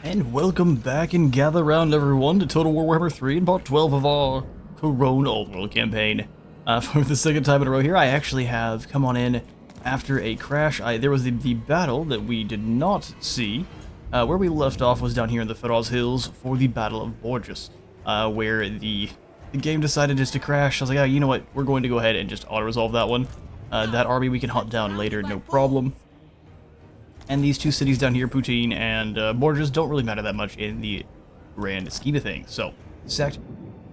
And welcome back and gather round everyone to Total War Warhammer 3 and part 12 of our Couronne Old World campaign. For the second time in a row here, I actually have come on in after a crash. There was the battle that we did not see. Where we left off was down here in the Feroz Hills for the Battle of Borges, where the game decided just to crash. I was like, oh, you know what, we're going to go ahead and just auto-resolve that one. That army we can hunt down later, no problem. And these two cities down here, Poutine and Borges, don't really matter that much in the grand scheme of things. So, Sect,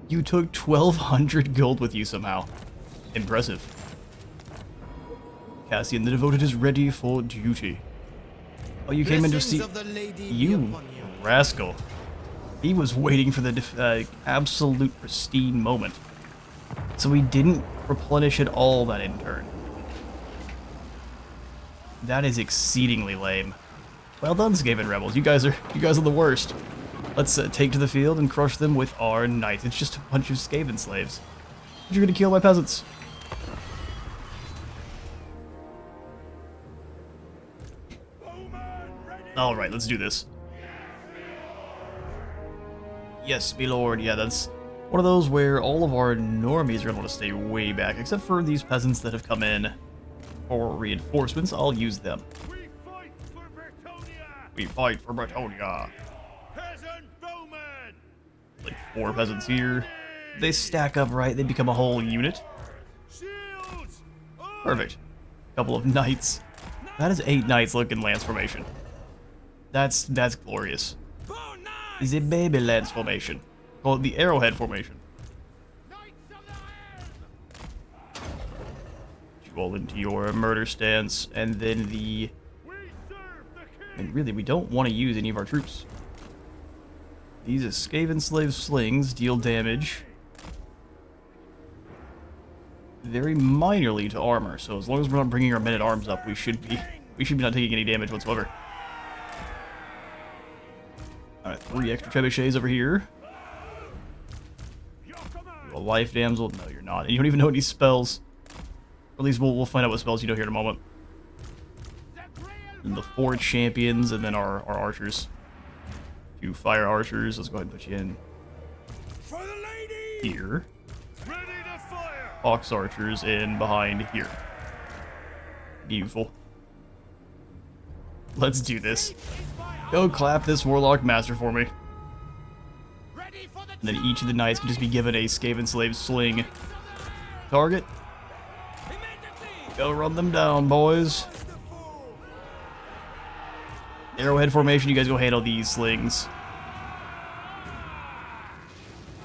you took 1,200 gold with you somehow. Impressive. Cassian the Devoted is ready for duty. Oh, you came in to see... You rascal. He was waiting for the absolute pristine moment. So we didn't replenish at all that in turn. That is exceedingly lame. Well done, Skaven rebels. You guys are the worst. Let's take to the field and crush them with our knights. It's just a bunch of Skaven slaves. You're gonna kill my peasants. All right, let's do this. Yes, my lord. Yeah, that's one of those where all of our normies are gonna want to stay way back, except for these peasants that have come in. For reinforcements, I'll use them. We fight for Bretonnia! We fight for Bretonnia. Peasant bowmen! Like 4 peasants here. They stack up right, they become a whole unit. Shields! Perfect. Couple of knights. That is 8 knights looking lance formation. That's glorious. Is a baby lance formation. Call it the arrowhead formation. Roll into your murder stance, and then and really, we don't want to use any of our troops. These Skaven slave slings deal damage very minorly to armor, so as long as we're not bringing our men-at-arms up, we should be not taking any damage whatsoever. Alright, 3 extra trebuchets over here. A life damsel? No, you're not. You don't even know any spells. At least we'll find out what spells you know here in a moment. And the 4 champions, and then our archers. 2 fire archers. Let's go ahead and put you in here. Ox archers in behind here. Beautiful. Let's do this. Go clap this warlock master for me. And then each of the knights can just be given a Skaven slave sling target. Go run them down, boys. Arrowhead formation, you guys go handle these slings.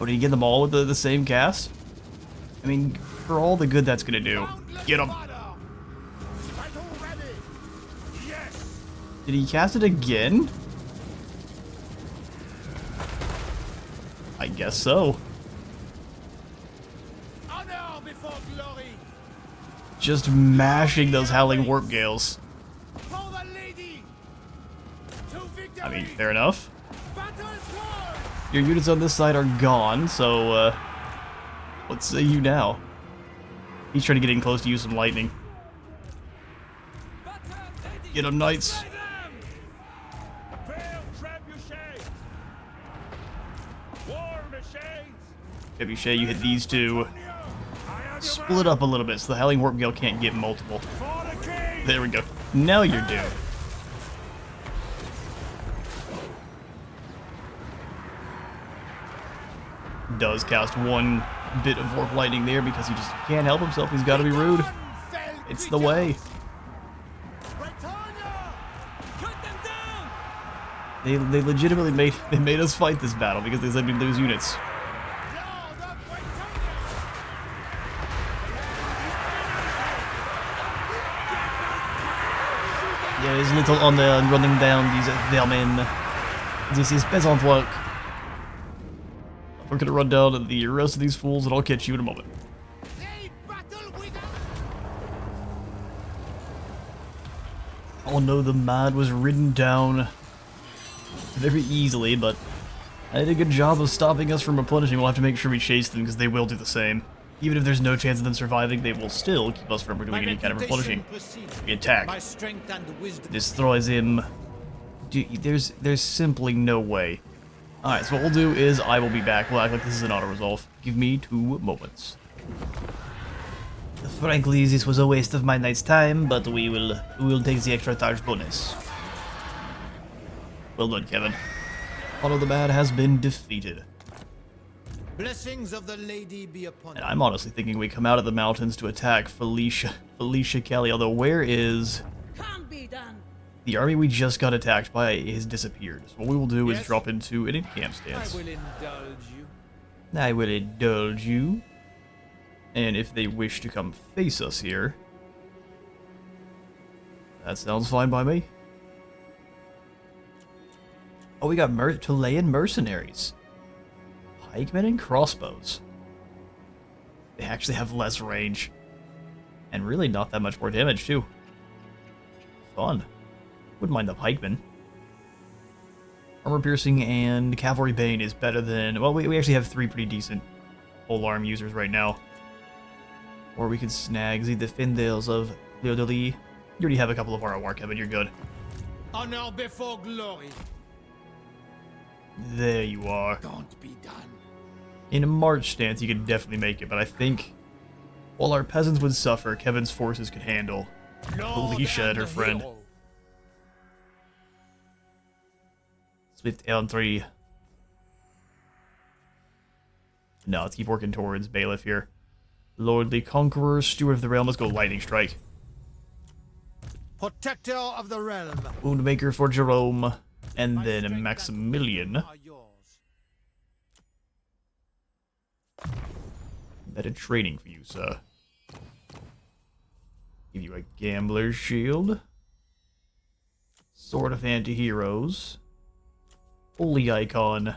Oh, did you get them all with the same cast? I mean, for all the good that's gonna do. Get them. Did he cast it again? I guess so. Just mashing those howling warp gales. I mean, fair enough. Your units on this side are gone, so what say you now? He's trying to get in close to use some lightning. Get him, knights. Trebuchet, you hit these 2. Split up a little bit so the Howling Warp Gale can't get multiple. There we go. Now you're due. Does cast 1 bit of Warp Lightning there because he just can't help himself. He's got to be rude. It's the way. They legitimately made us fight this battle because they said we'd lose units. Yeah, there's little on there running down these vermin. This is peasant work. We're gonna run down the rest of these fools and I'll catch you in a moment. Oh no, the Mad was ridden down very easily, but I did a good job of stopping us from replenishing. We'll have to make sure we chase them because they will do the same. Even if there's no chance of them surviving, they will still keep us from doing any kind of replenishing. We attack. Destroys him. There's simply no way. Alright, so what we'll do is I will be back. We'll act like this is an auto-resolve. Give me 2 moments. Frankly, this was a waste of my night's time, but we will take the extra charge bonus. Well done, Kevin. Follow the Bad has been defeated. Blessings of the lady be upon And I'm honestly thinking we come out of the mountains to attack Felicia Kelly, although where is... Can't be done. The army we just got attacked by has disappeared. So what we will do is drop into an in-camp stance. I will indulge you. I will indulge you. And if they wish to come face us here, that sounds fine by me. Oh, we got Chilean mercenaries. Pikemen and crossbows. They actually have less range. And really not that much more damage, too. Fun. Wouldn't mind the pikemen. Armor piercing and cavalry bane is better than... Well, we actually have 3 pretty decent polearm users right now. Or we could snag the defenders of Leodelie. You already have a couple of ROR, Kevin, you're good. Honor before glory. There you are. Don't be done. In a march stance, you could definitely make it, but I think while our peasants would suffer, Kevin's forces could handle Alicia and her friend. Swift L3. No, let's keep working towards Bailiff here. Lordly Conqueror, Steward of the Realm, let's go Lightning Strike. Protector of the realm. Woundmaker for Jerome, and then Maximilian. Are yours. Better training for you, sir. Give you a Gambler's Shield. Sword of Anti-Heroes. Holy Icon.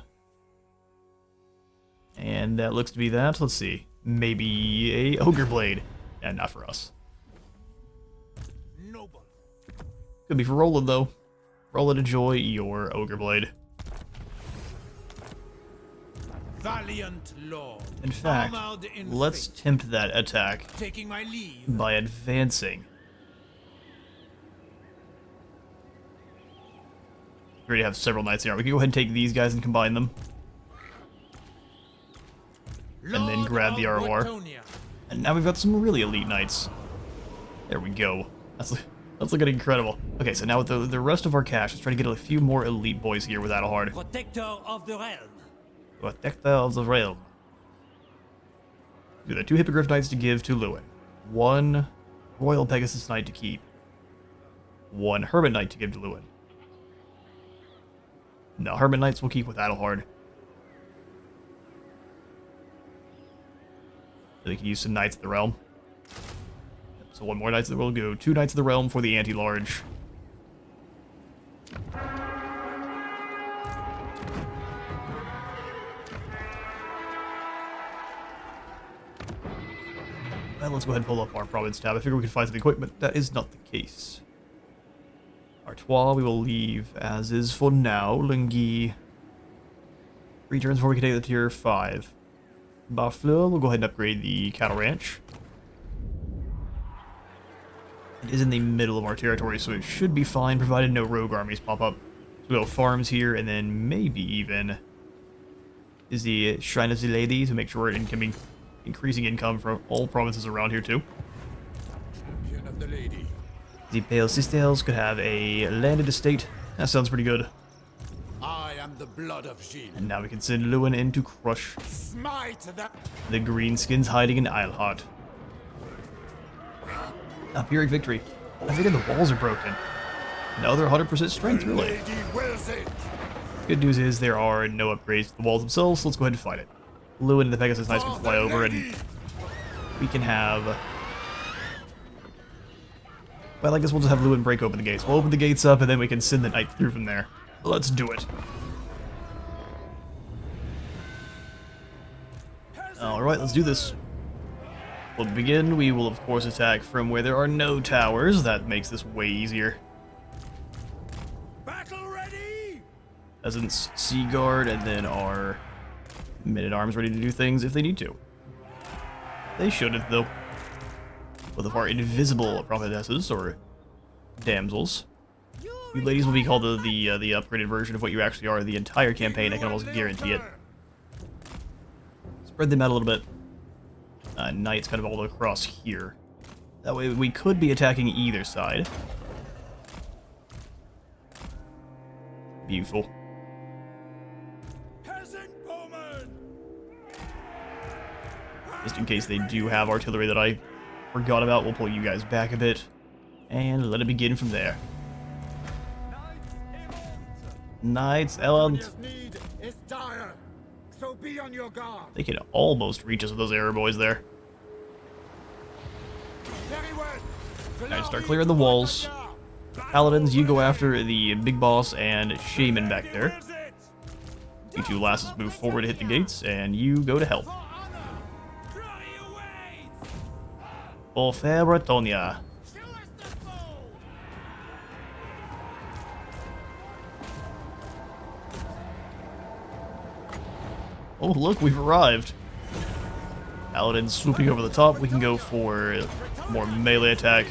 And that looks to be that. Let's see. Maybe a Ogre Blade. And not for us. Noble. Could be for Roland, though. Roland, enjoy your Ogre Blade. Valiant lord. In fact, Armored in let's faith. tempt that attack Taking my leave. by advancing. We already have several knights here. We can go ahead and take these guys and combine them. And then grab the Lord of ROR. Bretonnia. And now we've got some really elite knights. There we go. That's looking incredible. Okay, so now with the rest of our cash, let's try to get a few more elite boys here without a hard. Protector of the realm. Protector of the Realm. Do the 2 Hippogriff Knights to give to Louen. 1 Royal Pegasus Knight to keep. 1 Hermit Knight to give to Louen. No, Hermit Knights we'll keep with Adelhard. So they can use some Knights of the Realm. So 1 more Knights that will go. 2 Knights of the Realm for the anti-large. Well, let's go ahead and pull up our province tab. I figured we could find something quick, but that is not the case. Artois we will leave as is for now. Lingui. 3 turns before we can take the tier 5. Barfleur, we'll go ahead and upgrade the cattle ranch. It is in the middle of our territory, so it should be fine, provided no rogue armies pop up. So we'll go farms here, and then maybe even is the Shrine of the Lady to make sure we're increasing income from all provinces around here too. Champion of the lady. The Pale Sisters could have a landed estate. That sounds pretty good. I am the blood of Gilles. And now we can send Louen in to crush Smite that. the Greenskins hiding in Isleheart. A Pyrrhic victory. I figured the walls are broken. No, they're 100% strength, really. Lady wills it. Good news is there are no upgrades to the walls themselves, so let's go ahead and fight it. Louen and the Pegasus Knights can fly over, and we can have... Well, I guess we'll just have Louen break open the gates. We'll open the gates up, and then we can send the knight through from there. Let's do it. Alright, let's do this. We'll begin. We will, of course, attack from where there are no towers. That makes this way easier. Battle ready. Peasants, Sea Guard, and then our men-at-arms ready to do things if they need to. They shouldn't, though. Both of our invisible prophetesses, or damsels. You You ladies will be called the upgraded version of what you actually are the entire campaign. I can almost guarantee it. Spread them out a little bit. Knights kind of all across here. That way we could be attacking either side. Beautiful. Peasant bowman! Just in case they do have artillery that I forgot about, we'll pull you guys back a bit. And let it begin from there. Knights Errant. need is dire, so be on your guard. They can almost reach us with those arrow boys there. Very well. Alright, start clearing the walls. Paladins, you go after the big boss and Shaman back there. Is it? You two lasses move forward to hit the gates, and you go to help. Try your weight! For fair Bretonnia. Show us the fold! Oh, look, we've arrived. Paladin swooping over the top. We can go for more melee attack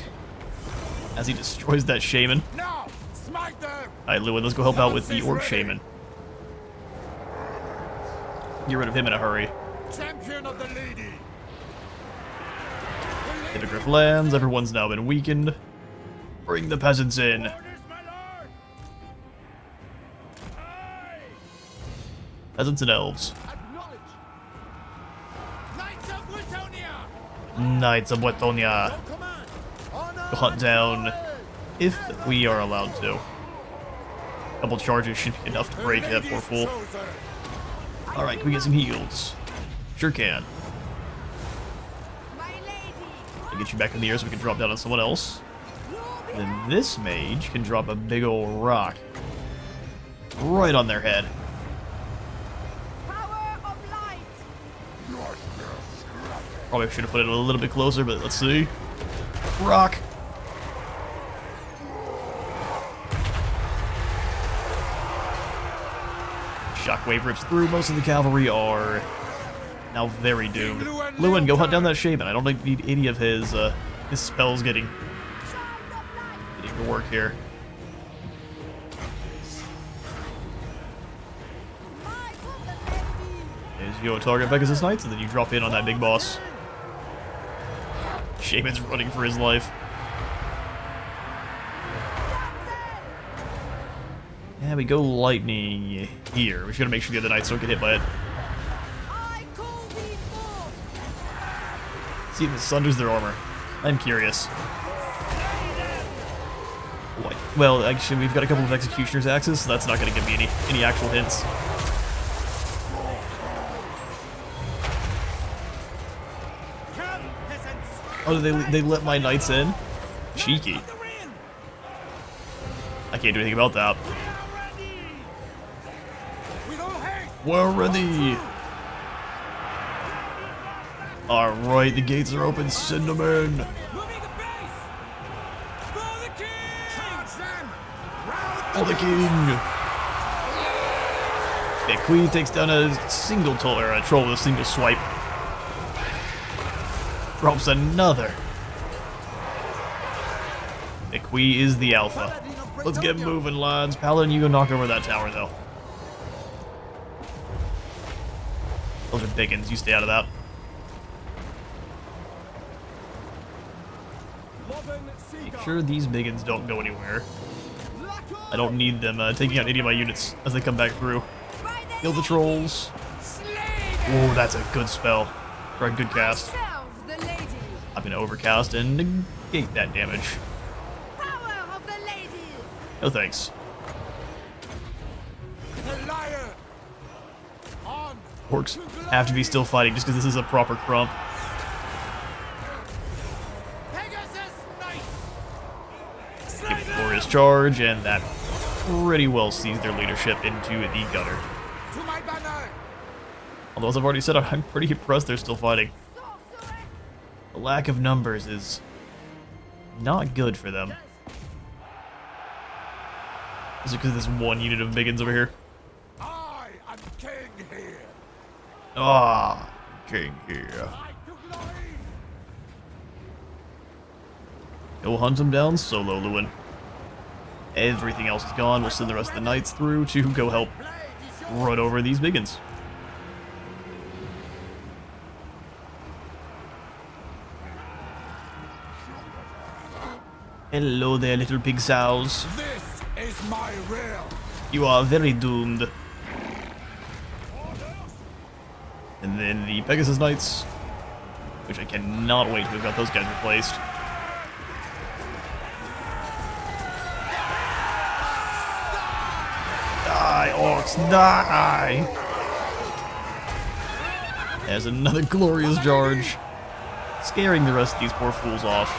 as he destroys that Shaman. Now, smite them. Alright, Louen, let's go help out with the Orc Shaman. Get rid of him in a hurry. Champion of the lady. Hippogriff lands. Everyone's now been weakened. Bring the peasants in. Orders, my lord! Aye! Peasants and elves. Acknowledge. Knights of Bretonnia. Knights of Bretonnia. Command. Honor Go hunt and down glory. if we are allowed to. A couple charges should be enough to break that poor fool. Alright, can we get some heals? Sure can. I'll get you back in the air so we can drop down on someone else. Then this mage can drop a big old rock right on their head. Probably should have put it a little bit closer, but let's see. Rock! Shockwave rips through. Most of the cavalry are now very doomed. Louen, go hunt down that Shaman. I don't need any of his spells getting to work here. There's your target Pegasus Knights, and then you drop in on that big boss. Shaman's running for his life. Yeah, we go lightning here. We just gotta make sure the other knights don't get hit by it. See if it sunders their armor. I'm curious. What? Well, actually, we've got a couple of Executioner's axes, so that's not gonna give me any actual hints. Oh, they let my knights in? Cheeky. I can't do anything about that. We're ready! Alright, the gates are open, send them in! Moving the base! For the king! Charge them. For the king! The queen takes down a single troll, or a troll with a single swipe. Drops another. McQuee is the alpha. Let's get moving, lads. Paladin, you go knock over that tower, though. Those are biggins. You stay out of that. Make sure these biggins don't go anywhere. I don't need them taking out any of my units as they come back through. Kill the trolls. Oh, that's a good spell. Or a good cast. I'm gonna overcast and negate that damage. No thanks. The liar. On. Orcs have to be still fighting just because this is a proper crump. Pegasus Knights. Give a glorious charge, and that pretty well sees their leadership into the gutter. To my banner. Although, as I've already said, I'm pretty impressed they're still fighting. The lack of numbers is not good for them. Is it because of this one unit of biggins over here? I am king here. Ah, king here. I to glory. Go hunt him down solo, Louen. Everything else is gone. We'll send the rest of the knights through to go help run over these biggins. Hello there, little pig sows. This is my real. You are very doomed. And then the Pegasus Knights, which I cannot wait to have got those guys replaced. Die, orcs, die! There's another glorious charge, scaring the rest of these poor fools off.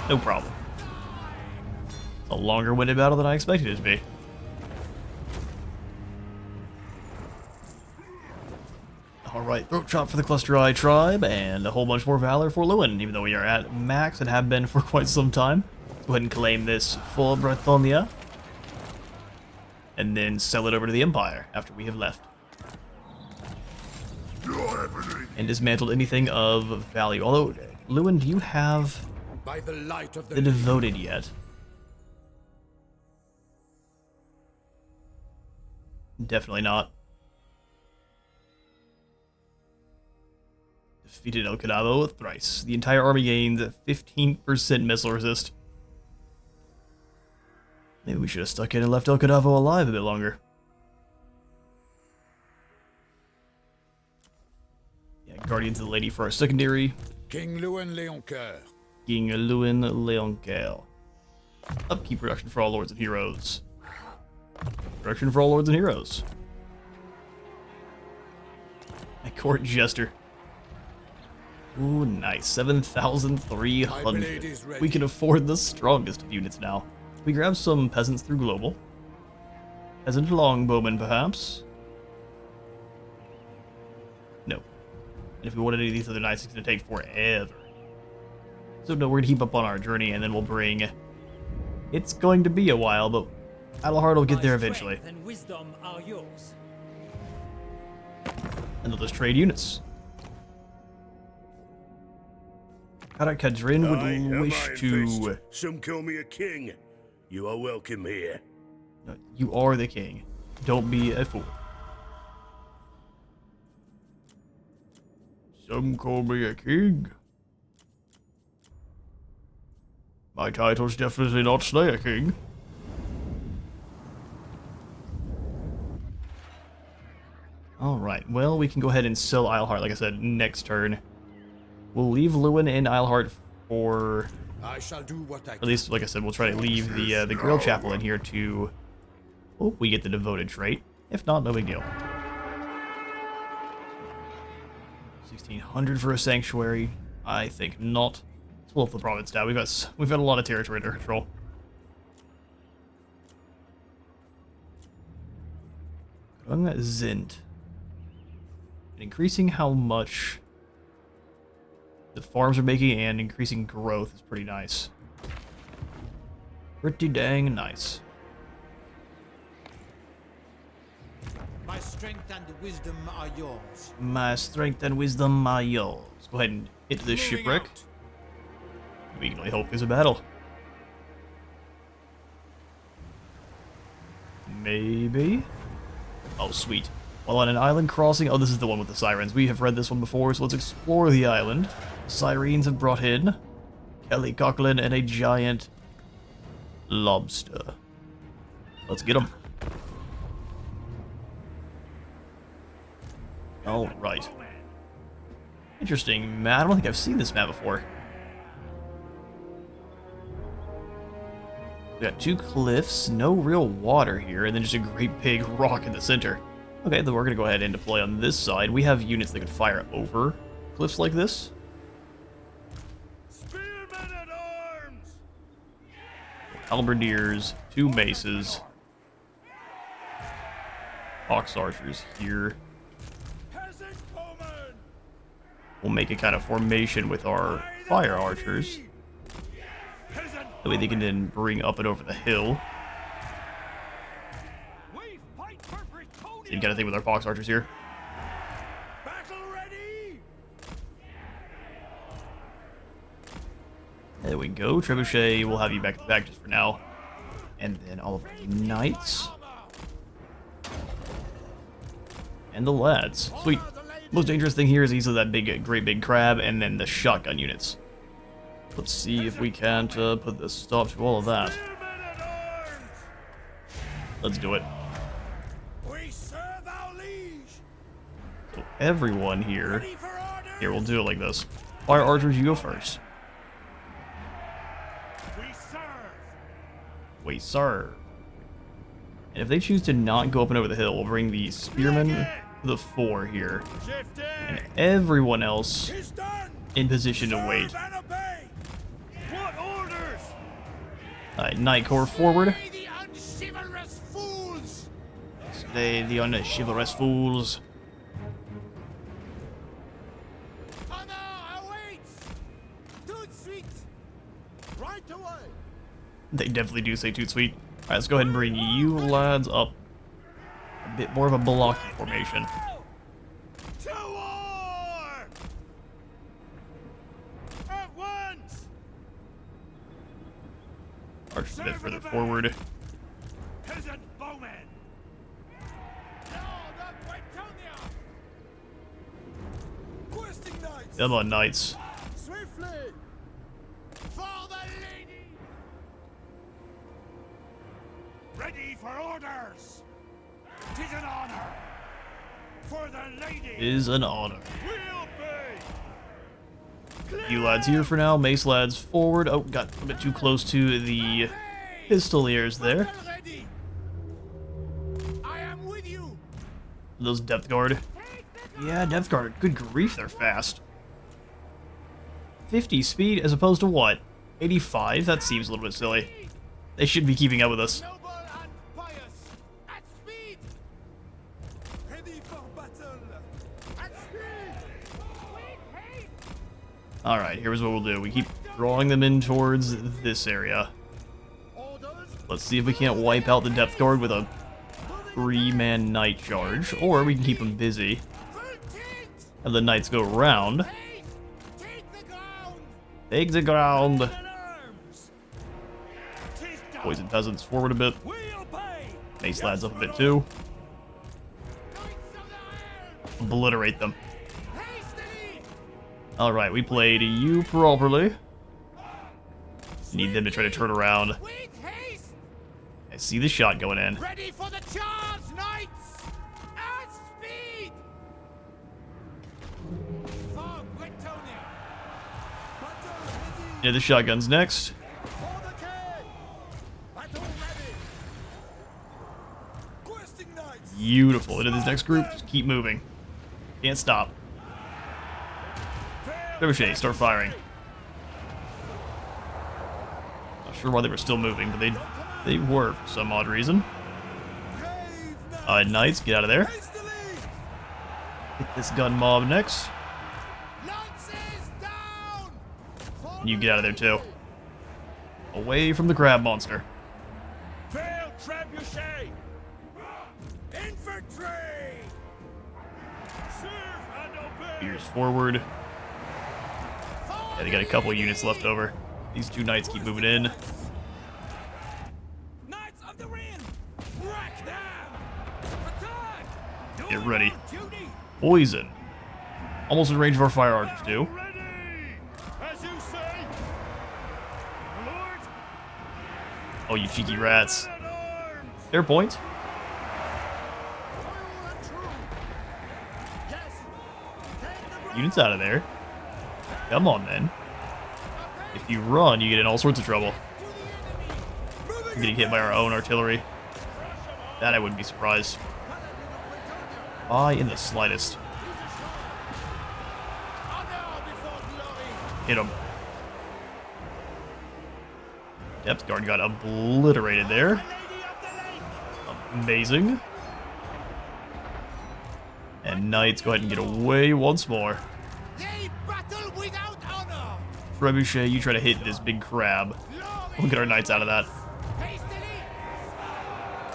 No problem. A longer winded battle than I expected it to be. Alright, throat chop for the Cluster Eye tribe, and a whole bunch more valor for Louen, even though we are at max and have been for quite some time. Let's go ahead and claim this for Bretonnia, and then sell it over to the Empire after we have left. And dismantled anything of value. Although, Louen, do you have By the light of the Devoted yet? Definitely not. Defeated El Cadavo thrice. The entire army gains 15% missile resist. Maybe we should have stuck in and left El Cadavo alive a bit longer. Yeah, Guardians of the Lady for our secondary. King Louen Leoncoeur. King Louen Leoncoeur. Upkeep production for all lords and heroes. Production for all lords and heroes. My court jester. Ooh, nice. 7,300. We can afford the strongest of units now. We grab some peasants through global. Peasant longbowmen, perhaps? No. And if we wanted any of these other knights, it's going to take forever. So no, we're going to keep up on our journey, and then we'll bring... It's going to be a while, but Adelhard will get there eventually. And wisdom are yours. And they'll just trade units. Karak Kadrin would wish to... Some call me a king. You are welcome here. No, you are the king. Don't be a fool. Some call me a king. My title's definitely not Slayer King. Alright, well, we can go ahead and sell Eilhart, like I said, next turn. We'll leave Louen in Eilhart for... I shall do what I At least, like I said, we'll try to leave the Grill Chapel in here to... Oh, we get the Devoted trait. If not, no big deal. 1,600 for a Sanctuary. I think not. Let's pull up the province now. We've got a lot of territory under control. Zint. Increasing how much the farms are making and increasing growth is pretty nice. Pretty dang nice. My strength and wisdom are yours. My strength and wisdom are yours. Go ahead and hit this shipwreck. We can only hope there's a battle. Maybe? Oh, sweet. While on an island crossing... Oh, this is the one with the sirens. We have read this one before, so let's explore the island. Sirens have brought in Kelly Coughlin and a giant lobster. Let's get them. Alright. Interesting map. I don't think I've seen this map before. We got two cliffs, no real water here, and then just a great big rock in the center. Okay, then we're going to go ahead and deploy on this side. We have units that can fire over cliffs like this. Spearmen at arms. Halberdiers, two maces. Fox archers here. Peasant bowmen. We'll make a kind of formation with our fire archers. Peasant. That way they can then bring up and over the hill. We fight for Bretonnia. Same kind of thing with our fox archers here. Battle ready. There we go. Trebuchet, we'll have you back to back just for now. And then all of the knights. And the lads. Sweet. Most dangerous thing here is easily that great big crab, and then the shotgun units. Let's see if we can't put the stop to all of that. Let's do it. We serve our liege. So everyone here. Ready for orders. Here, we'll do it like this. Fire archers, you go first. We serve. We serve. And if they choose to not go up and over the hill, we'll bring the spearmen to the fore here. Shift in. And everyone else It's done. in position to wait. Serve and obey. What orders? Alright, Knight Corps forward. The unchivalrous fools! Stay the unchivalrous fools. Honor awaits! Tout sweet! Right away! They definitely do say toot sweet. Alright, let's go ahead and bring you lads up. A bit more of a blocking formation. To war! At once! Archers a bit further forward. Peasant bowmen! Lord of Bretonnia! Questing knights! Come on, knights. Swiftly! For the lady! Ready for orders! 'Tis an honor! For the lady! Is an honor. We'll be! You lads here for now. Mace lads forward. Oh, got a bit too close to the pistoliers there. Ready! I am with you! Those depth guard. Yeah, depth guard. Good grief, they're fast. 50 speed as opposed to what? 85? That seems a little bit silly. They should be keeping up with us. Noble and pious! At speed! Ready for battle! At speed! With haste! Alright, here's what we'll do. We keep drawing them in towards this area. Orders! Let's see if we can't wipe out the depth guard with a 3-man knight charge. Or we can keep them busy. Full tilt! Have the knights go around. Haste! Take the ground! Take the ground. At arms! 'Tis done! Boys and peasants forward a bit. We obey! Mace lads up a bit too. Knights of the Iron! Obliterate them. Hastily! Alright, we played you properly. Need them to try to turn around. With haste! I see the shot going in. Ready for the charge, knights! At speed! For Bretonnia! Battle ready! Yeah, the shotgun's next. For the king! Battle ready! Questing knights! Beautiful. Into this next group, just keep moving. Can't stop. Trebuchet, start firing. Not sure why they were still moving, but they were for some odd reason. Knights, get out of there. Hastily! Hit this gun mob next. Lances down! For You the get out of there too. lady! Away from the crab monster. Fail trebuchet! Infantry! Serve and obey! Spears forward. Yeah, they got a couple units left over. These two knights keep moving in. Knights of the Ring! Wreck them! Attack! Get ready. Duty! Poison. Almost in range of our fire archers too. Ready! As you say! My lord! Oh, you cheeky rats. At arms! Fair point. Loyal and true! Yes! Take the ground! Units out of there. Come on, then. If you run, you get in all sorts of trouble. To the enemy! You're getting hit by our own artillery. That I wouldn't be surprised. By in the slightest. Honor before glory! Hit him. Depth guard got obliterated there. Lady of the Lake! Amazing. And knights, go ahead and get away once more. They battle without honor! Trebuchet, you try to hit this big crab. We'll get our knights out of that. Hastily!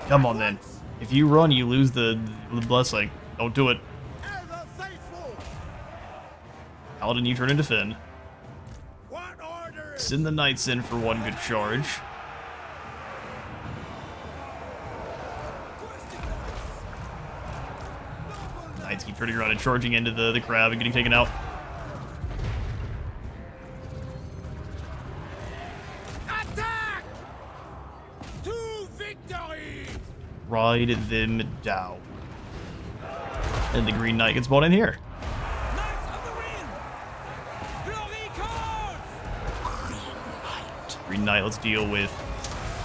Come on, then. If you run, you lose the blessing. Don't do it. Ever faithful! Paladin, you turn into Finn. What order is Send the knights in for one good charge. Knights keep turning around and charging into the crab and getting taken out. Attack! To victory! Ride them down. And the Green Knight gets bought in here. Knights of the Ring! Glory cause! Green Knight, let's deal with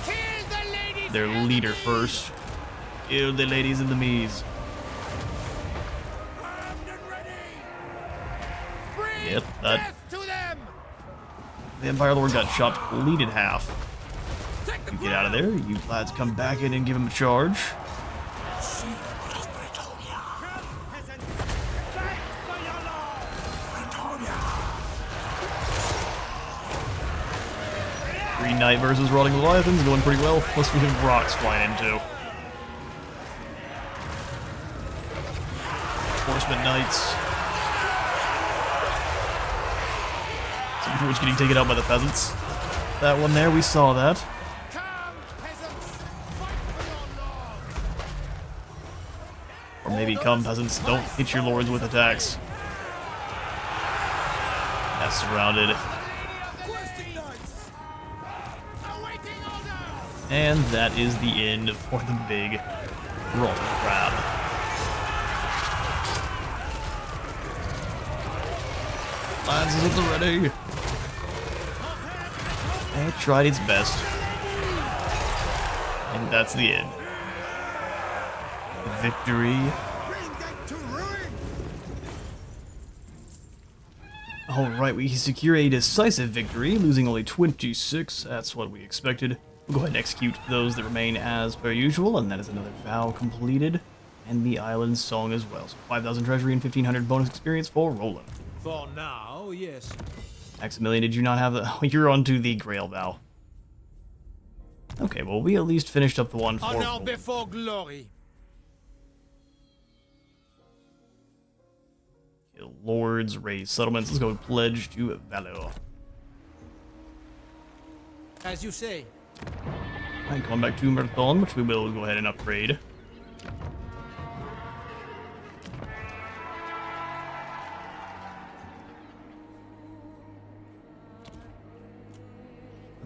Kill the ladies! their leader first. Kill the ladies and the me's. Armed and ready! Bring Yep, that death to them! Vampire Lord got shot clean in half. Take the You get out of there. You lads come back in and give him a charge. Peasants, fight for your lord! Green Knight versus Rotting Leviathans going pretty well. Plus we have rocks flying in too. Horseman Knights. Some getting taken out by the peasants. That one there, we saw that. Come, peasants! Fight for your lord! Or maybe come peasants, don't hit your lords with attacks. That's surrounded. Questing knights! Awaiting order! And that is the end for the big rotten crab. Lads is at the ready. It tried its best. And that's the end. Victory. Bring them to ruin! Alright, we secure a decisive victory, losing only 26. That's what we expected. We'll go ahead and execute those that remain as per usual, and that is another vow completed. And the island song as well. So 5,000 treasury and 1,500 bonus experience for Roland. For now, yes. Maximilian, did you not have the... You're on to the Grail vow. Okay, well, we at least finished up the one for... Honor Roland. before glory. Kill lords, raise settlements. Let's go with pledge to valor. As you say. Alright, coming back to Bretonnia, which we will go ahead and upgrade.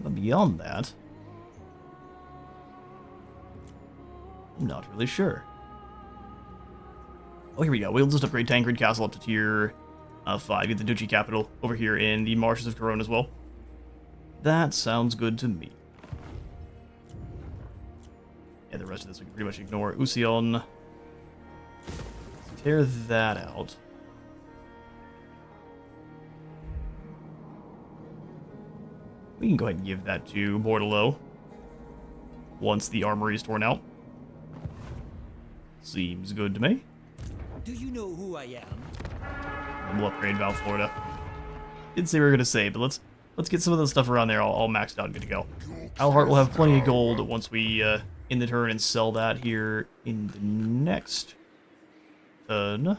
But beyond that, I'm not really sure. Oh, here we go. We'll just upgrade Tancred Castle up to tier 5. Get the Duchy capital over here in the marshes of Couronne as well. That sounds good to me. Yeah, the rest of this we can pretty much ignore. Usion. Tear that out. We can go ahead and give that to Bordelot once the armory is torn out. Seems good to me. Do you know who I am? And we'll upgrade Val Florida. Didn't say we were gonna save, but let's get some of the stuff around there all maxed out and good to go. Alhart will have plenty of gold once we end the turn and sell that here in the next turn.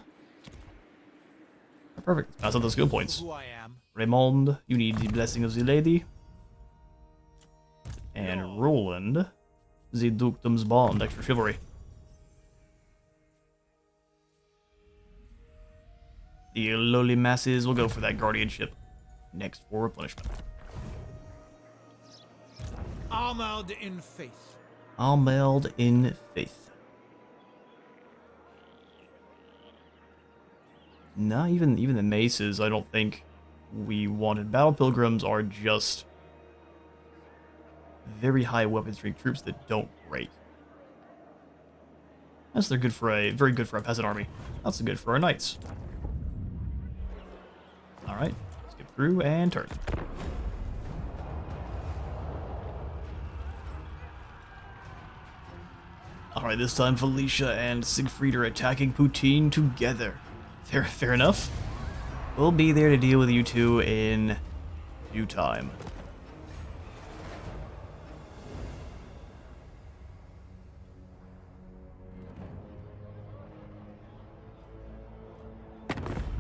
Perfect. Let's pass out those skill points. Who I am. Raymond, you need the blessing of the lady. And Roland, the dukedom's bond, extra chivalry. The lowly masses will go for that guardianship next for replenishment. Armored in faith. Armored in faith. Nah, even the maces, I don't think we wanted. Battle pilgrims are just very high weapon strength troops that don't break. Yes, they're good for very good for a peasant army. Not so good for our knights. Alright, skip through and turn. Alright, this time Felicia and Siegfried are attacking Poutine together. Fair enough. We'll be there to deal with you two in due time.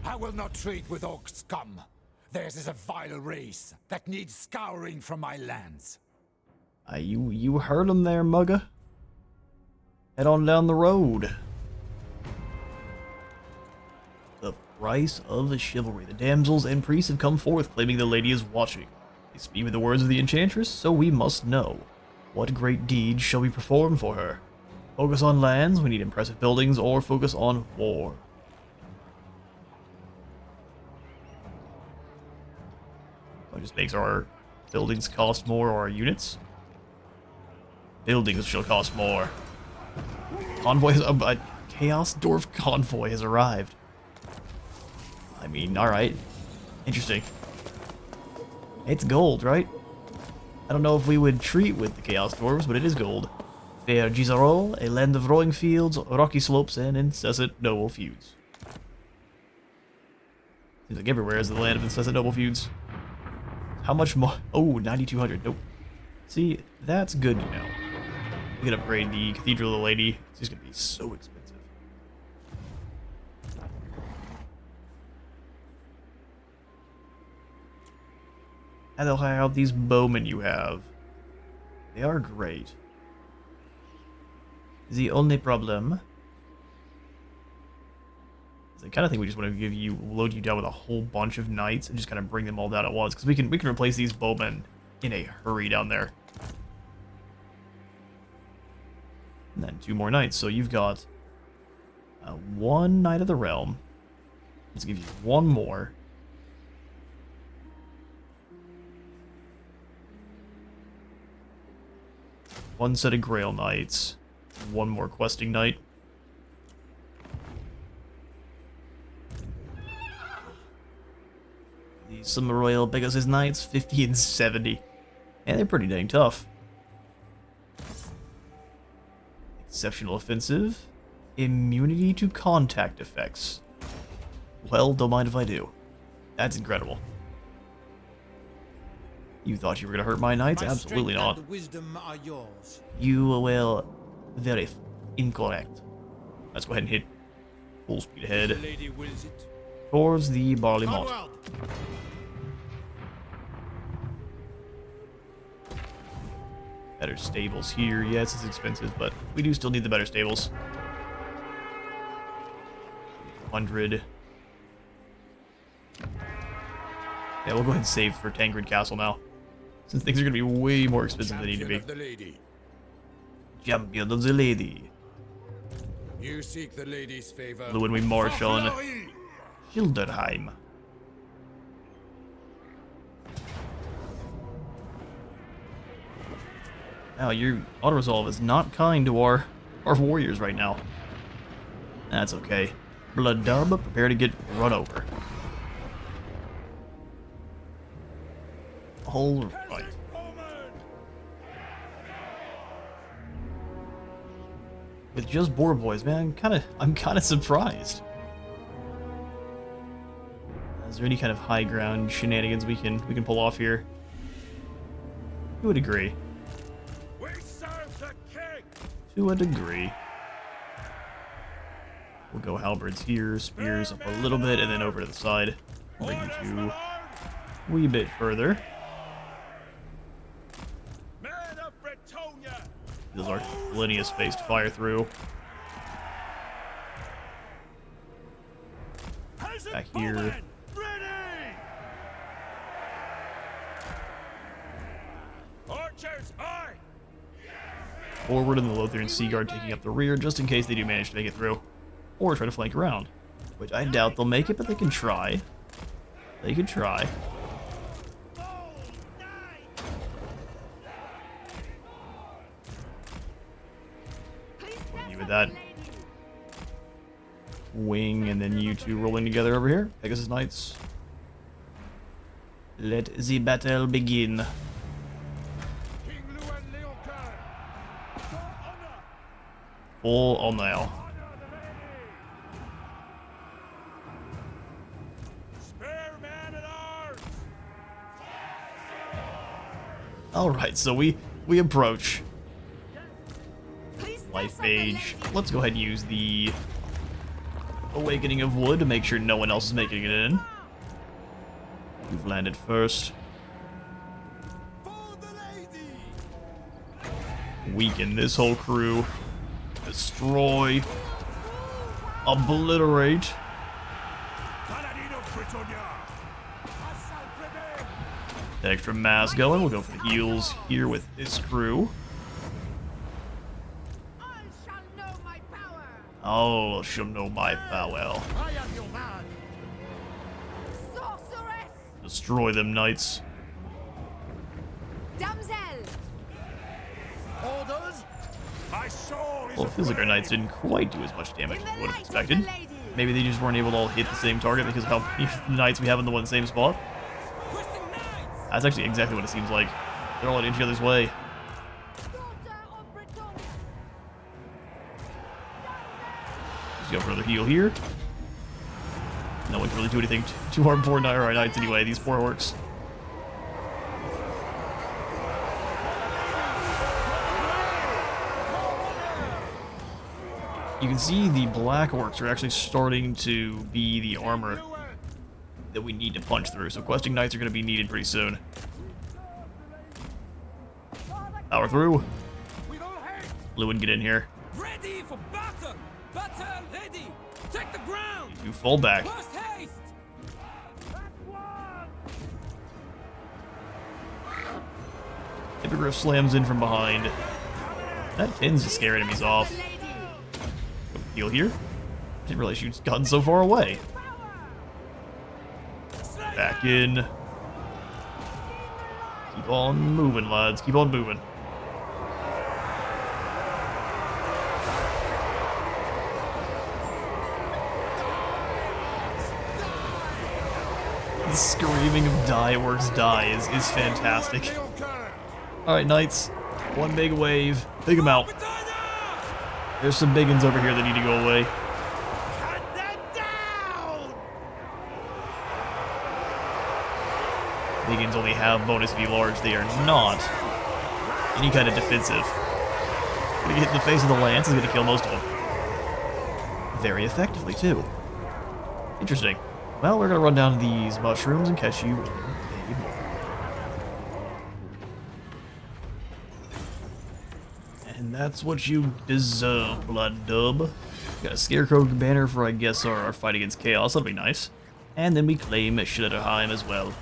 I will not treat with orc scum. Theirs is a vile race that needs scouring from my lands. You heard him there, Mugga. Head on down the road. The price of the chivalry. The damsels and priests have come forth, claiming the lady is watching. They speak with the words of the enchantress, so we must know. What great deeds shall we perform for her? Focus on lands, we need impressive buildings, or focus on war. It just makes our buildings cost more, or our units. Buildings shall cost more. Convoy has, a Chaos Dwarf convoy has arrived. I mean, alright. Interesting. It's gold, right? I don't know if we would treat with the Chaos Dwarves, but it is gold. Fair Gisarol, a land of rolling fields, rocky slopes, and incessant noble feuds. Seems like everywhere is the land of incessant noble feuds. How much more? Oh, 9,200. Nope. See, that's good to know. We can upgrade the Cathedral of the Lady. It's just going to be so expensive. And they'll have these bowmen you have. They are great. The only problem is I kind of think we just want to load you down with a whole bunch of knights and just kind of bring them all down at once, because we can replace these bowmen in a hurry down there. And then 2 more knights, so you've got 1 Knight of the Realm. Let's give you 1 more. One set of Grail Knights. 1 more Questing Knight. Some Royal Pegasus Knights, 50 and 70. And they're pretty dang tough. Exceptional Offensive. Immunity to contact effects. Well, don't mind if I do. That's incredible. You thought you were going to hurt my knights? Absolutely not. And wisdom are yours. You will... Very incorrect. Let's go ahead and hit full speed ahead. Lady wills it. Towards the Barley Motte. Onward. Better stables here. Yes, it's expensive, but we do still need the better stables. 100. Yeah, we'll go ahead and save for Tancred Castle now, since things are going to be way more expensive than they need to be. Champion of the lady. Champion of the Lady. You seek the lady's favor. When we march on Schilderheim. Wow, your auto-resolve is not kind to our warriors right now. That's okay. Blood Dub, prepare to get run over. Alright. With just boar boys, man, I'm kinda surprised. Is there any kind of high ground shenanigans we can pull off here? To a degree. We serve the king. To a degree. We'll go halberds here, spears up a little bit, and then over to the side. Bring you to a wee bit further. Men of Bretonnia. Those are plenty of space to fire through. Back here. Ready. Archers, aye. Forward, and the Lothian Sea Guard taking up the rear, just in case they do manage to make it through. Or try to flank around. Which I doubt they'll make it, but they can try. They could try. You with that wing, and then you two rolling together over here. Pegasus Knights. Let the battle begin. King Louen of Full on now. Spare man at arms. Alright, so we approach. Life Mage. Let's go ahead and use the Awakening of Wood to make sure no one else is making it in. You've landed first. Weaken this whole crew. Destroy. Obliterate. Bretonnia! Extra mass going. We'll go for the heals here with this crew. I shall know my power. Oh, she'll know my power. I am your man. Sorceress. Destroy them knights. Damsel. Orders? My soul is Well, it feels like our knights didn't quite do as much damage as we would have expected. Maybe they just weren't able to all hit the same target because of how many knights we have in the one same spot. Twisting knights! That's actually exactly what it seems like. They're all in each other's way. Daughter of Bretonnia. Let's go for another heal here. No one can really do anything to our poor knights anyway, these poor orcs. You can see the black orcs are actually starting to be the armor that we need to punch through, so questing knights are going to be needed pretty soon. Power through. Louen, get in here. Ready for battle! Battle ready! Take the ground! You fall back. Post haste! Hippogriff slams in from behind. That tends to scare enemies off. Heal here. Didn't realize you'd gotten so far away. Back in. Keep on moving, lads. Keep on moving. The screaming of die works die is fantastic. Alright, knights. One big wave. Take them out. There's some big ones over here that need to go away. Cut them down! Big ones only have bonus V large. They are not any kind of defensive. Gonna get in the face of the lance is gonna kill most of them. Very effectively, too. Interesting. Well, we're gonna run down to these mushrooms and catch you. And that's what you deserve, blood dub. Got a scarecrow banner for, I guess, our fight against chaos. That'll be nice. And then we claim Schilderheim as well.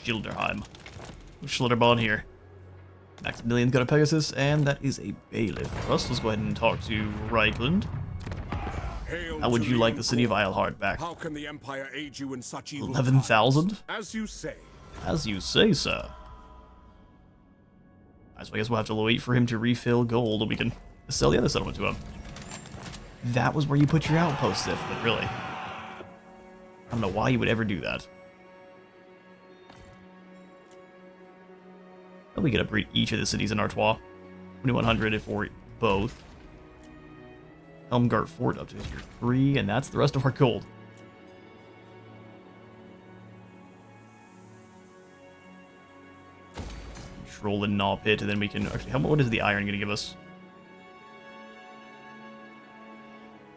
Schilderheim. Schlitterbahn here. Maximilian's got a Pegasus, and that is a bailiff for us. Let's go ahead and talk to Reichland. How would you like the city of Eilhart back? How can the Empire aid you in such evil 11,000? times? As you say. As you say, sir. So I guess we'll have to wait for him to refill gold, and we can sell the other settlement to him. That was where you put your outpost, Sif, but really. I don't know why you would ever do that. But we could upgrade each of the cities in Artois. 2,100 for both. Helmgart Fort up to tier 3, and that's the rest of our gold. Control the Gnaw Pit, and then we can actually. What is the iron going to give us?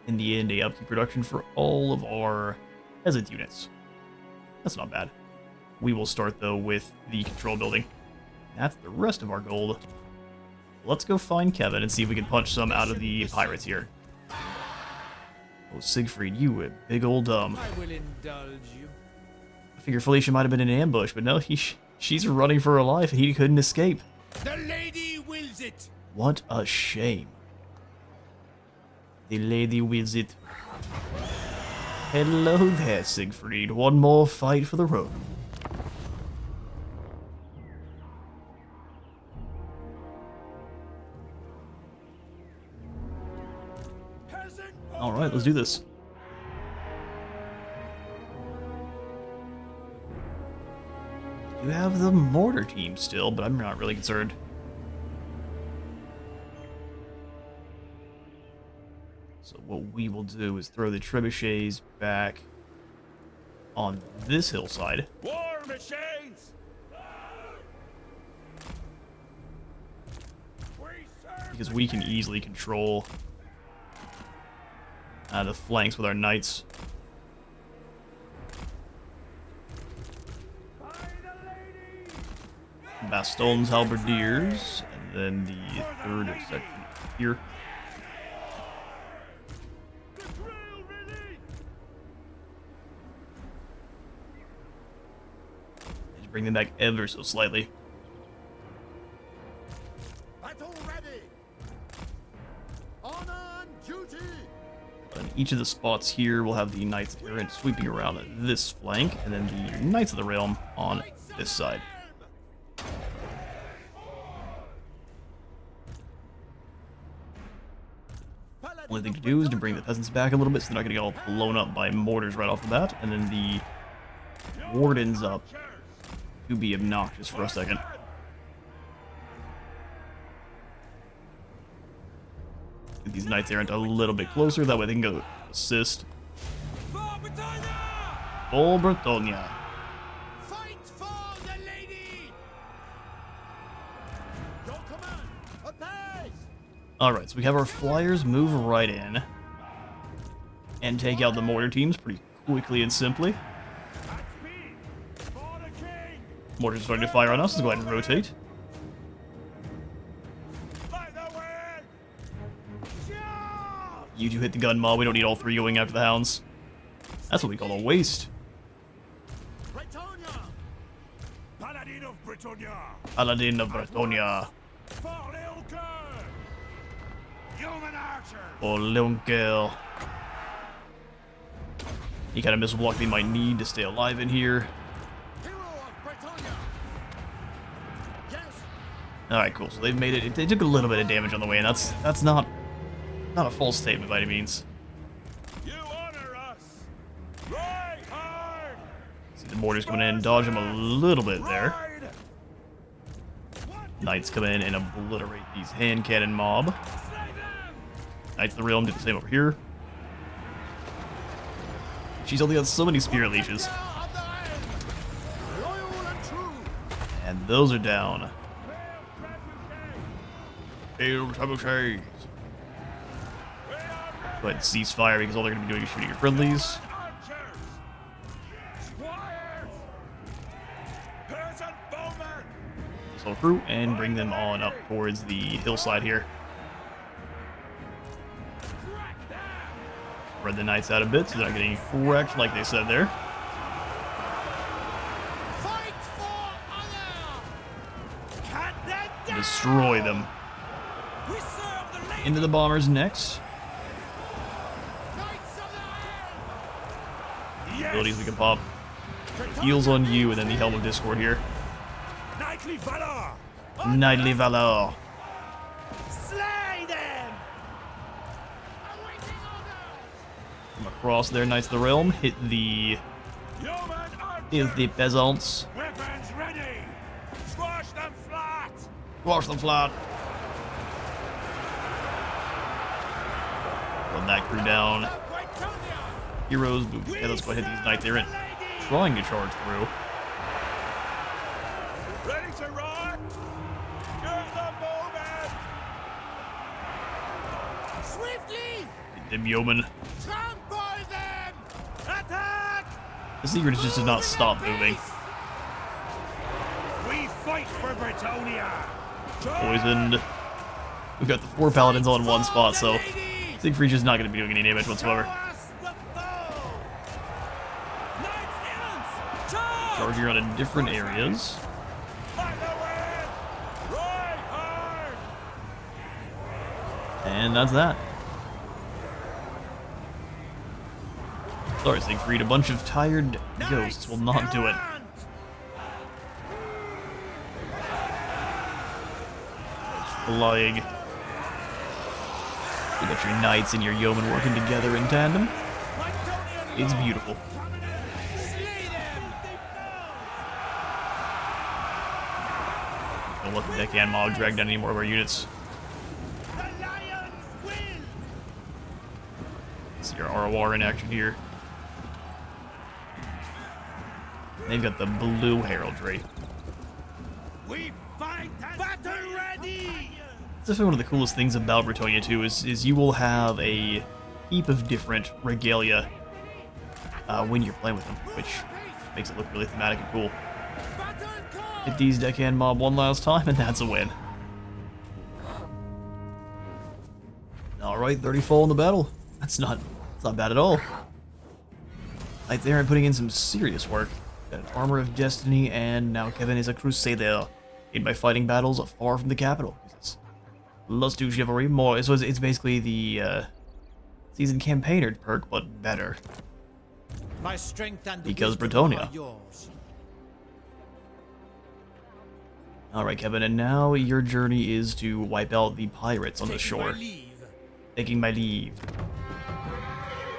In the end, a upkeep production for all of our peasant units. That's not bad. We will start though with the control building. That's the rest of our gold. Let's go find Kevin and see if we can punch some out of the pirates here. Oh, Siegfried, you a big old dumb. I will indulge you. I figure Felicia might have been in an ambush, but no, she's running for her life and he couldn't escape. The lady wills it! What a shame. The lady wills it. Hello there, Siegfried. One more fight for the road. Alright, let's do this. You have the mortar team still, but I'm not really concerned. So what we will do is throw the trebuchets back on this hillside. War machines! Because we can easily control the flanks with our knights. Baston's halberdiers, and then the third section here. bring them back ever so slightly. Battle ready. Honor and duty. On each of the spots here, we'll have the Knights Errant sweeping around this flank, and then the Knights of the Realm on this side. Only thing to do is to bring the peasants back a little bit so they're not going to get all blown up by mortars right off the bat, and then the wardens up to be obnoxious for a second. Get these Knights Errant a little bit closer, that way they can go assist. For Bretonnia! Old Bretonnia. Fight for the lady! Your command, apace! Alright, so we have our flyers move right in and take out the mortar teams pretty quickly and simply. Mortars are starting to fire on us, let's go ahead and rotate. You two hit the gun mob, we don't need all three going after the hounds. That's what we call a waste. Bretonnia! Paladin of Bretonnia! Paladin of Bretonnia. Human archers! Or Lunkel. He kind of missile block they might need to stay alive in here. Hero of Bretonnia! Yes! Alright, cool. So they've made it. They took a little bit of damage on the way, and that's not a false statement by any means. You honor us! Right hard! See the mortars coming in, dodge them a little bit there. Knights come in and obliterate these hand cannon mob. Knights of the Realm do the same over here. She's only got so many spirit leeches. Loyal and true! And those are down. Hail trebuchets. Go ahead and cease fire because all they're going to be doing is shooting your friendlies. Assault crew and bring them on up towards the hillside here. Spread the knights out a bit so they're not getting wrecked like they said there. Fight for honor! Destroy them. We serve the lady! Into the bombers next. Knights of the Iron! Abilities we can pop. Heals on you and then the Helm of Discord here. Knightly valor! Knightly Valor. Slay them! Awaiting orders! Come across there, Knights of the Realm. Hit the peasants. Weapons ready! Squash them flat! Squash them flat. Run that crew down. Bretonnia! Heroes, boom. Okay, let's go ahead and hit these Knights Errant. Trying to charge through. Ready to rock! You're the moment! Swiftly! Hit them yeomen. Trample them! Attack! The secret is just to not stop moving. We fight for Bretonnia! Poisoned. We've got the 4 paladins all in one spot, so Siegfried's just not going to be doing any damage whatsoever. Charging around in different areas. And that's that. Sorry, Siegfried, a bunch of tired ghosts will not do it. Flying. You got your knights and your yeomen working together in tandem. It's beautiful. Don't let the deckhand mob drag down any more of our units. See your ROR in action here. They've got the blue heraldry. We fight battle ready! That's definitely one of the coolest things about Bretonnia too, is you will have a heap of different regalia when you're playing with them, which makes it look really thematic and cool. Hit these deckhand mob one last time, and that's a win. Alright, 30 fall in the battle. That's not bad at all. Knights Errant putting in some serious work. Got an Armor of Destiny, and now Kevin is a Crusader. Aid by fighting battles far from the capital. Let's do Chivalry more. So it's basically the Seasoned Campaigner perk, but better. My strength and Because wisdom Bretonnia. are yours. Alright, Kevin, and now your journey is to wipe out the pirates on the Taking my shore. leave. Taking my leave.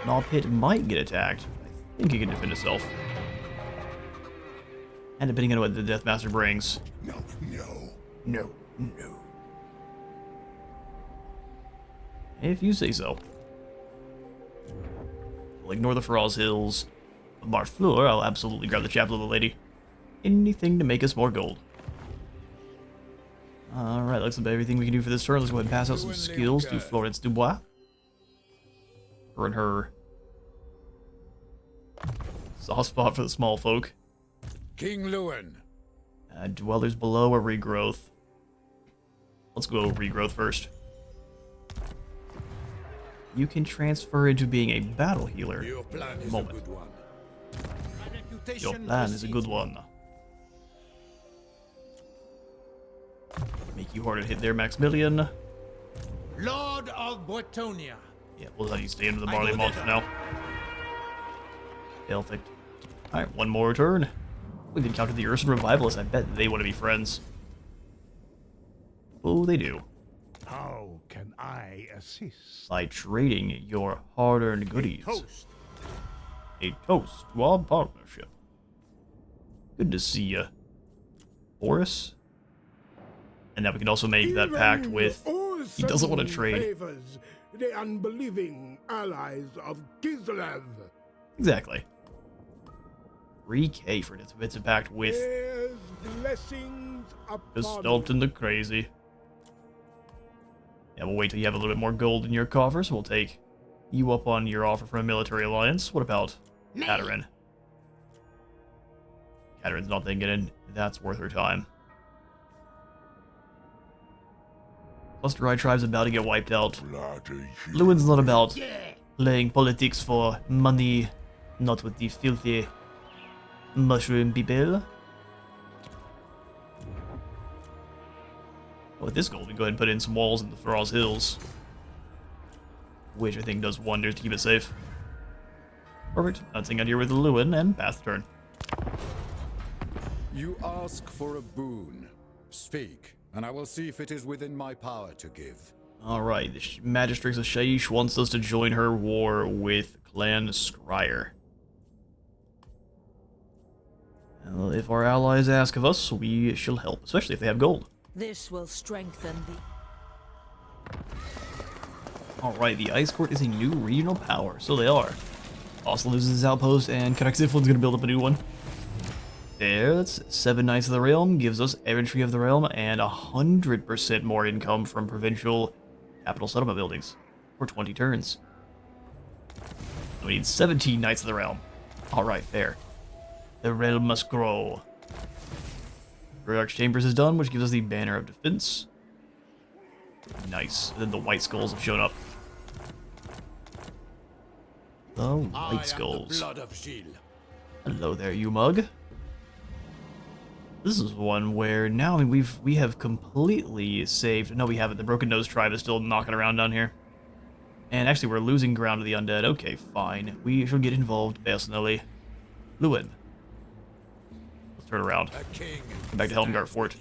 Gnaw Pit might get attacked. I think he can defend itself. And depending on what the Deathmaster brings. No, no. No, no. If you say so. We'll ignore the Faraz Hills. Marfleur, I'll absolutely grab the Chapel of the Lady. Anything to make us more gold. Alright, looks like everything we can do for this turn. Let's go ahead and pass out some skills to Florence Dubois. Her and her soft spot for the small folk. King Louen. Dwellers below or regrowth. Let's go regrowth first. You can transfer into being a battle healer. Your plan is Moment. a good one. My reputation Your plan is a good precedes one. Make you harder to hit there, Maximilian. me. Lord of Bretonnia. Yeah, we'll let you stay into the I barley go malt there. for now. Perfect. Alright, one more turn. We've encountered the Urson Revivalists. I bet they want to be friends. Oh, they do. How can I assist? By trading your hard-earned goodies. Toast. A toast to our partnership. Good to see ya, Boris. And now we can also make that pact with... He doesn't want to trade. Favors the unbelieving allies of Kislev. Exactly. 3k for this. It's a pact with There's blessings the upon Stelt and the Crazy. Yeah, we'll wait till you have a little bit more gold in your coffers. We'll take you up on your offer from a military alliance. What about Catherine? Catherine's not thinking it. That's worth her time. Plus, Dry Tribe's about to get wiped out. Lewin's not about playing politics for money, not with the filthy mushroom people. With this gold, we can go ahead and put in some walls in the Faraz Hills, which I think does wonders to keep it safe. Perfect. Bouncing out here with Lewin and pass the turn. You ask for a boon. Speak, and I will see if it is within my power to give. Alright, the Magistrix of Shaish wants us to join her war with Clan Scryer. Well, if our allies ask of us, we shall help, especially if they have gold. This will strengthen the... Alright, the Ice Court is a new regional power, so they are. Also loses his outpost, and Caraxiflin's gonna build up a new one. There, that's 7 Knights of the Realm, gives us Errantry of the Realm, and 100% more income from provincial capital settlement buildings for 20 turns. We need 17 Knights of the Realm. Alright, fair. The realm must grow. Reliarch's Chambers is done, which gives us the Banner of Defense. Nice. Then the White Skulls have shown up. The White Skulls. Blood of Gilles. Hello there, you mug. This is one where now, I mean, we have completely saved. No, we haven't. The Broken Nose Tribe is still knocking around down here. And actually, we're losing ground to the undead. Okay, fine. We shall get involved personally. Lewin. Let's turn around. A king. Go back to Helmgart Fort.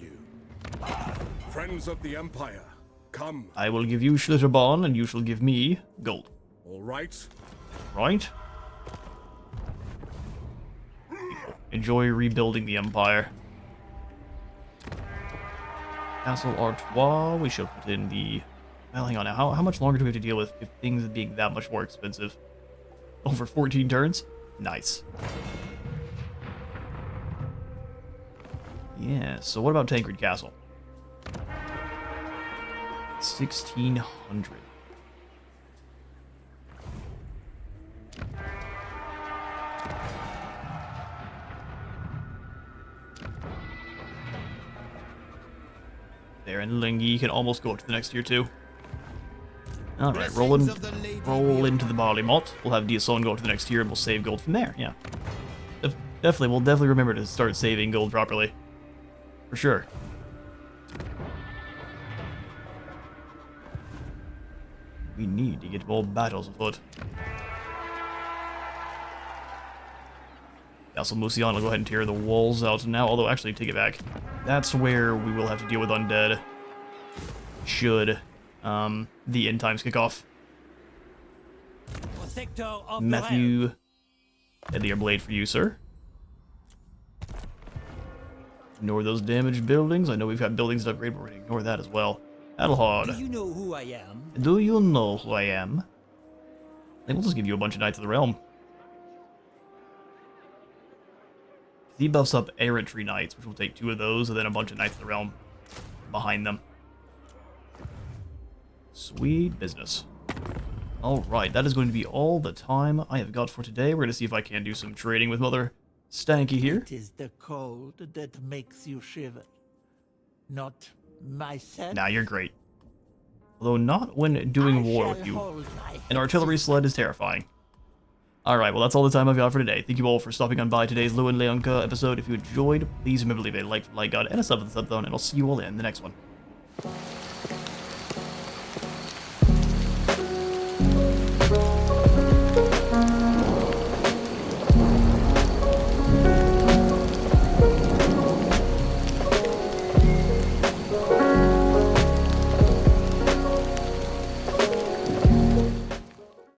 Friends of the Empire, come. I will give you Schlitterbahn, and you shall give me gold. All right. Right? Enjoy rebuilding the Empire. Castle Artois, we should put in the... Well, hang on now. How much longer do we have to deal with if things being that much more expensive? Over 14 turns? Nice. Yeah, so what about Tancred Castle? 1600. There, and Lingy can almost go up to the next tier too. Alright, roll into the barley malt. We'll have Diason go up to the next tier and we'll save gold from there, yeah. Definitely, we'll definitely remember to start saving gold properly. For sure. We need to get more battles afoot. Castle Mucion will go ahead and tear the walls out now, although actually take it back. That's where we will have to deal with undead. Should the end times kick off. Protector of Matthew, deadlier blade for you, sir. Ignore those damaged buildings. I know we've got buildings to upgrade, but we're going to ignore that as well. Battlehard. Do you know who I am? Do you know who I am? I think we'll just give you a bunch of Knights of the Realm. He buffs up Errantry Knights, which will take 2 of those, and then a bunch of Knights of the Realm behind them. Sweet business. Alright, that is going to be all the time I have got for today. We're going to see if I can do some trading with Mother Stanky here. It is the cold that makes you shiver, not myself. Nah, you're great. Although not when doing war with you. An artillery sled is terrifying. Alright, well that's all the time I've got for today. Thank you all for stopping on by today's Louen Leonka episode. If you enjoyed, please remember to leave a like for like God and a sub for the sub zone, and I'll see you all in the next one.